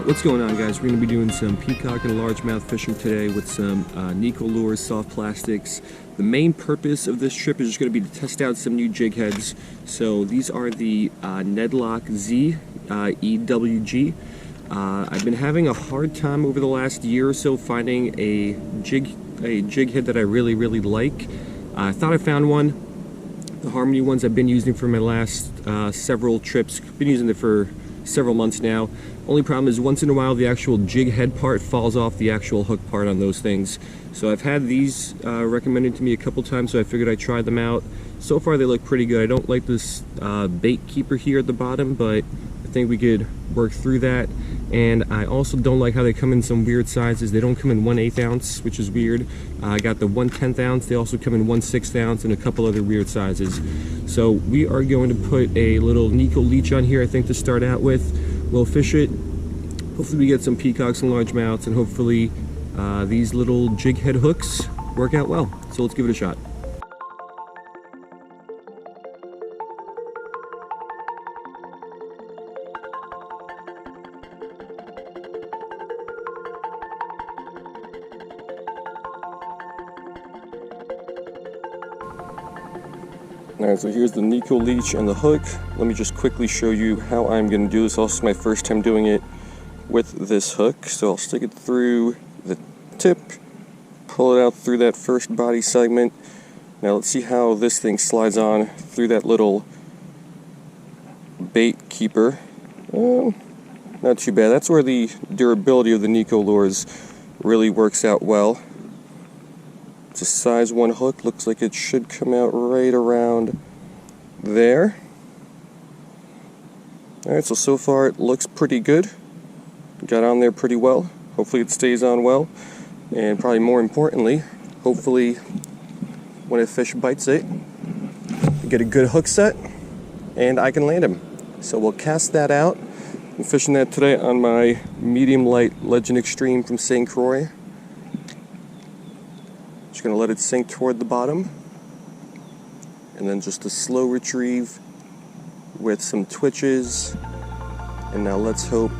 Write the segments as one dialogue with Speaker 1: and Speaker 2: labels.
Speaker 1: What's going on, guys? We're going to be doing some peacock and largemouth fishing today with some Nikko lures, soft plastics. The main purpose of this trip is just going to be to test out some new jig heads. So these are the Nedlock EWG. I've been having a hard time over the last year or so finding a jig head that I really like. I thought I found one. The Harmony ones I've been using for my last several trips. Been using it for several months now. Only problem is once in a while the actual jig head part falls off the actual hook part on those things. So I've had these recommended to me a couple times, so I figured I'd try them out. So far they look pretty good. I don't like this bait keeper here at the bottom, but I think we could work through that. And I also don't like how they come in some weird sizes. They don't come in 1/8 ounce, which is weird. I got the 1/10 ounce. They also come in 1/6 ounce and a couple other weird sizes. So we are going to put a little Nikko Leech on here, I think, to start out with. We'll fish it. Hopefully we get some peacocks and largemouths, and hopefully these little jig head hooks work out well. So let's give it a shot. Alright, so here's the Nikko Leech and the hook. Let me just quickly show you how I'm going to do this. Also, my first time doing it with this hook. So I'll stick it through the tip, pull it out through that first body segment. Now let's see how this thing slides on through that little bait keeper. Not too bad. That's where the durability of the Nikko lures really works out well. It's a size 1 hook. Looks like it should come out right around there. Alright, so far it looks pretty good. Got on there pretty well. Hopefully it stays on well. And probably more importantly, hopefully when a fish bites it, I get a good hook set and I can land him. So we'll cast that out. I'm fishing that today on my medium light Legend Extreme from St. Croix. Just going to let it sink toward the bottom, and then just a slow retrieve with some twitches. And now let's hope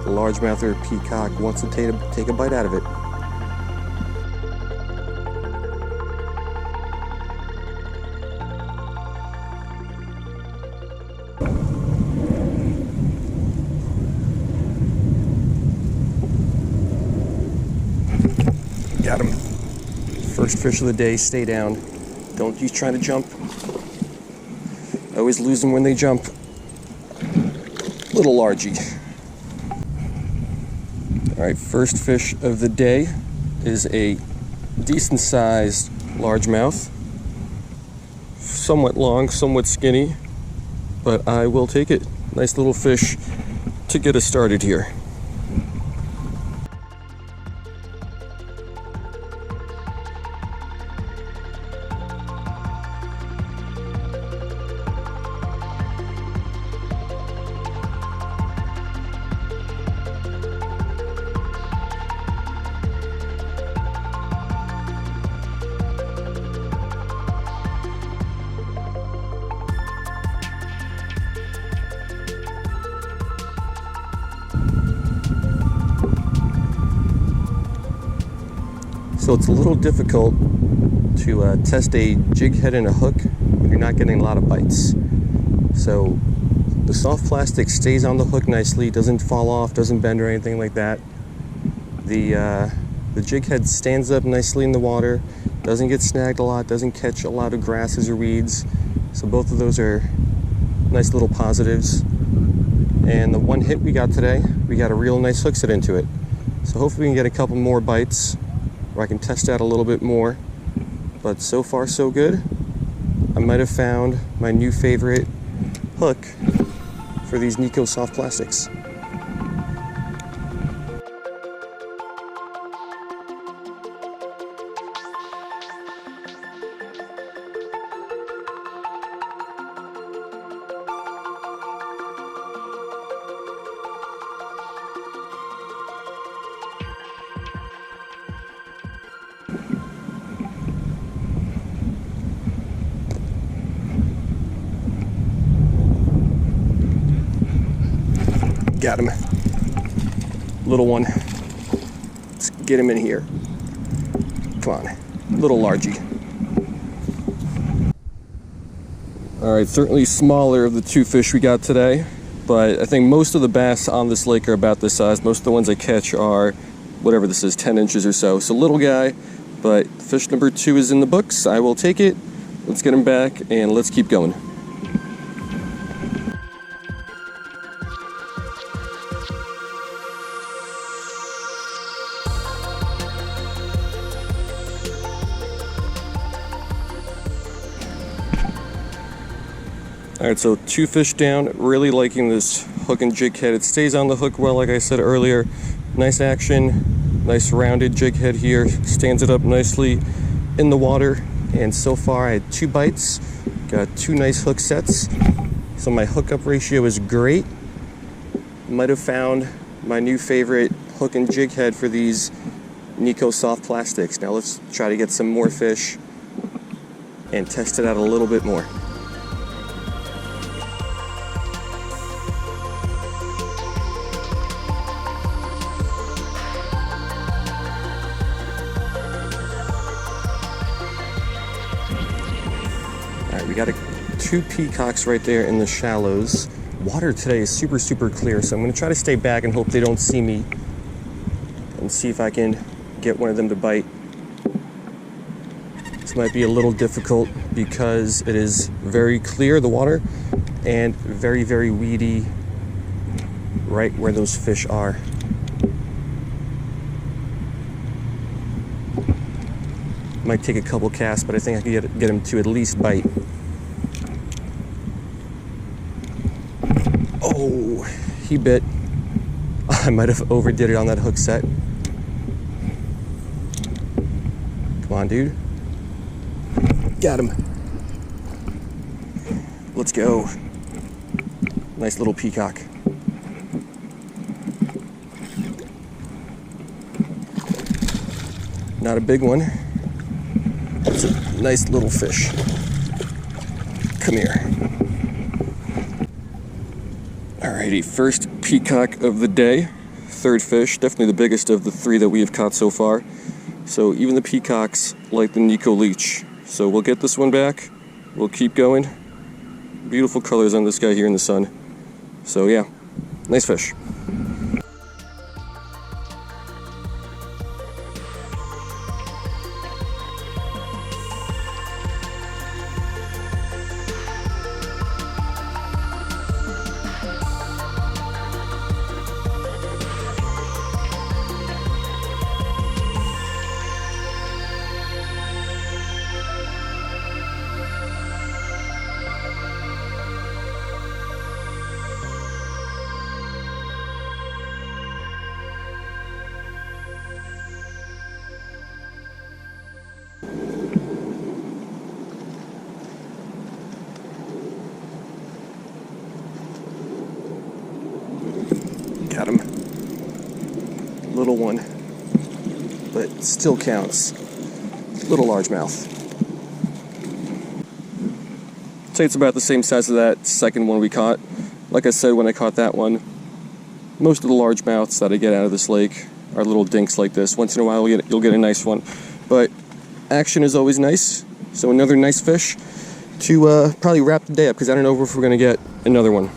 Speaker 1: the largemouth or peacock wants to take a bite out of it. Got him. First fish of the day, stay down. Don't use trying to jump. I always lose them when they jump. Little largy. Alright, first fish of the day is a decent sized largemouth. Somewhat long, somewhat skinny, but I will take it. Nice little fish to get us started here. So it's a little difficult to test a jig head and a hook when you're not getting a lot of bites. So the soft plastic stays on the hook nicely, doesn't fall off, doesn't bend or anything like that. The jig head stands up nicely in the water, doesn't get snagged a lot, doesn't catch a lot of grasses or weeds. So both of those are nice little positives. And the one hit we got today, we got a real nice hook set into it. So hopefully we can get a couple more bites, where I can test out a little bit more. But so far so good. I might have found my new favorite hook for these Nikko soft plastics. Got him. Little one. Let's get him in here. Come on. Little largy. Alright, certainly smaller of the two fish we got today, but I think most of the bass on this lake are about this size. Most of the ones I catch are, whatever this is, 10 inches or so. So little guy, but fish number 2 is in the books. I will take it. Let's get him back and let's keep going. Alright, so 2 fish down. Really liking this hook and jig head. It stays on the hook well, like I said earlier. Nice action, nice rounded jig head here. Stands it up nicely in the water. And so far I had 2 bites. Got 2 nice hook sets. So my hookup ratio is great. Might have found my new favorite hook and jig head for these Nikko soft plastics. Now let's try to get some more fish and test it out a little bit more. We got 2 peacocks right there in the shallows. Water today is super, super clear, so I'm going to try to stay back and hope they don't see me and see if I can get one of them to bite. This might be a little difficult because it is very clear, the water, and very, very weedy right where those fish are. Might take a couple casts, but I think I can get him to at least bite. Oh, he bit. I might have overdid it on that hook set. Come on, dude. Got him. Let's go. Nice little peacock. Not a big one. It's a nice little fish. Come here. Alrighty, first peacock of the day. 3rd fish, definitely the biggest of the 3 that we have caught so far. So even the peacocks like the Nikko Leech. So we'll get this one back. We'll keep going. Beautiful colors on this guy here in the sun. So yeah, nice fish. Got him. Little one, but still counts. Little largemouth. I'd say it's about the same size as that second one we caught. Like I said when I caught that one, most of the largemouths that I get out of this lake are little dinks like this. Once in a while you'll get a nice one, but action is always nice. So another nice fish to probably wrap the day up, because I don't know if we're going to get another one.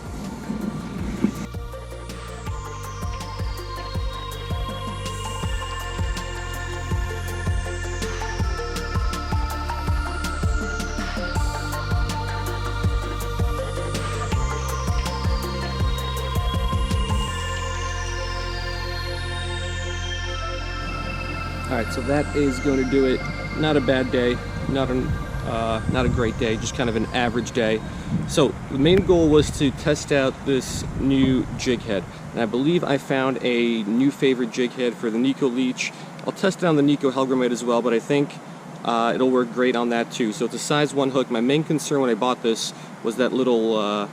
Speaker 1: Alright, so that is going to do it. Not a bad day, not a great day, just kind of an average day. So the main goal was to test out this new jig head. And I believe I found a new favorite jig head for the Nikko Leech. I'll test it on the Nikko Hellgrammite as well, but I think it'll work great on that too. So it's a size 1 hook. My main concern when I bought this was that little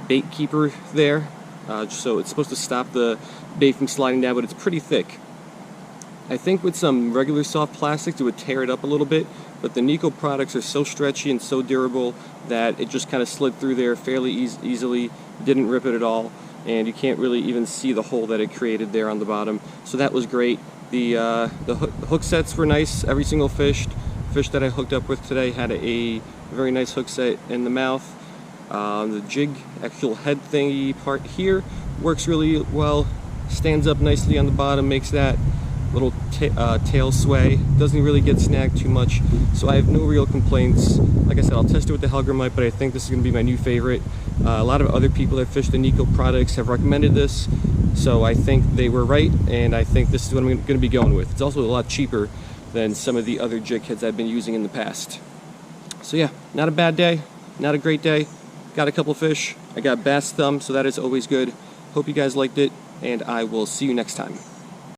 Speaker 1: bait keeper there. So it's supposed to stop the bait from sliding down, but it's pretty thick. I think with some regular soft plastics it would tear it up a little bit, but the Nikko products are so stretchy and so durable that it just kind of slid through there fairly easily, didn't rip it at all, and you can't really even see the hole that it created there on the bottom. So that was great. The hook sets were nice. Every single fish that I hooked up with today had a very nice hook set in the mouth. The jig actual head thingy part here works really well, stands up nicely on the bottom, makes that little tail sway, doesn't really get snagged too much, so I have no real complaints. Like I said, I'll test it with the Hellgrammite, but I think this is going to be my new favorite. A lot of other people that fish the Nikko products have recommended this, so I think they were right, and I think this is what I'm going to be going with. It's also a lot cheaper than some of the other jig heads I've been using in the past. So yeah, not a bad day, not a great day. Got a couple fish. I got bass thumb, so that is always good. Hope you guys liked it, and I will see you next time.